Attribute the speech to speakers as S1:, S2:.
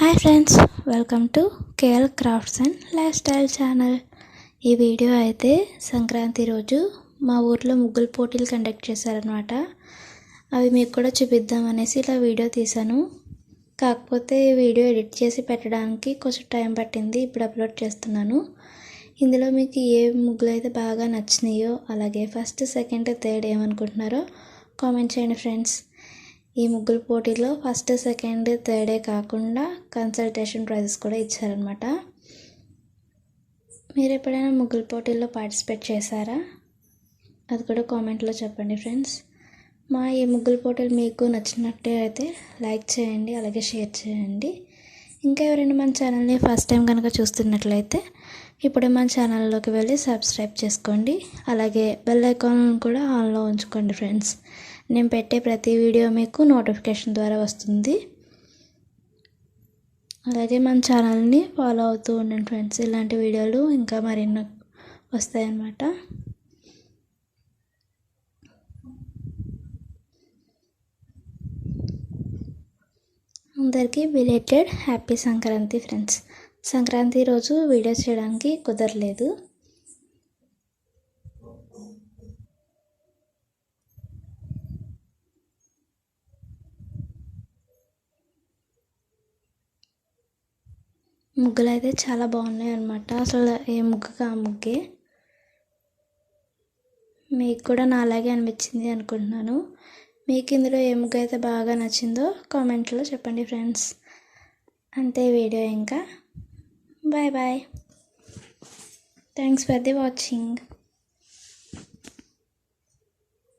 S1: Hi friends, welcome to KL crafts and life style channel. ఈ video అయితే సంక్రాంతి రోజు మా ఊర్లో ముగ్గుల పోటీలు కండక్ట్ చేశారనమాట. అవి మీకు కూడా చూపిద్దామనేసి ఇలా వీడియో తీశాను. కాకపోతే వీడియో ఎడిట్ చేసి పెట్టడానికి కొంచెం టైం పట్టింది. ఇప్పుడు అప్లోడ్ చేస్తున్నాను. ఇందులో మీకు ఏ ముగ్గులు అయితే బాగా నచ్చినాయో, అలాగే ఫస్ట్, సెకండ్, థర్డ్ ఏమనుకుంటున్నారో కామెంట్ చేయండి ఫ్రెండ్స్. ఈ ముగ్గుల పోటీలో ఫస్ట్, సెకండ్, థర్డే కాకుండా కన్సల్టేషన్ ప్రైజెస్ కూడా ఇచ్చారనమాట. మీరు ఎప్పుడైనా ముగ్గుల పోటీల్లో పార్టిసిపేట్ చేశారా? అది కూడా కామెంట్లో చెప్పండి ఫ్రెండ్స్. మా ఈ ముగ్గుల పోటీలు మీకు నచ్చినట్టే అయితే లైక్ చేయండి, అలాగే షేర్ చేయండి. ఇంకా ఎవరైనా మన ఛానల్ని ఫస్ట్ టైం కనుక చూస్తున్నట్లయితే ఇప్పుడే మన ఛానల్లోకి వెళ్ళి సబ్స్క్రైబ్ చేసుకోండి. అలాగే బెల్ ఐకాన్ కూడా ఆన్లో ఉంచుకోండి ఫ్రెండ్స్. నేను పెట్టే ప్రతి వీడియో మీకు నోటిఫికేషన్ ద్వారా వస్తుంది. అలాగే మన ఛానల్ని ఫాలో అవుతూ ఉండండి ఫ్రెండ్స్. ఇలాంటి వీడియోలు ఇంకా మరెన్నో వస్తాయన్నమాట. అందరికీ belated happy Sankranti friends. Sankranti రోజు వీడియో చేయడానికి కుదరలేదు. ముగ్గులు అయితే చాలా బాగున్నాయి అన్నమాట. అసలు ఏ ముగ్గుగా ఆ ముగ్గే. మీకు కూడా నా అలాగే అనిపించింది అనుకుంటున్నాను. మీకు ఇందులో ఏ ముగ్గు అయితే బాగా నచ్చిందో కామెంట్లో చెప్పండి ఫ్రెండ్స్. అంతే వీడియో. ఇంకా bye bye. Thanks for the watching.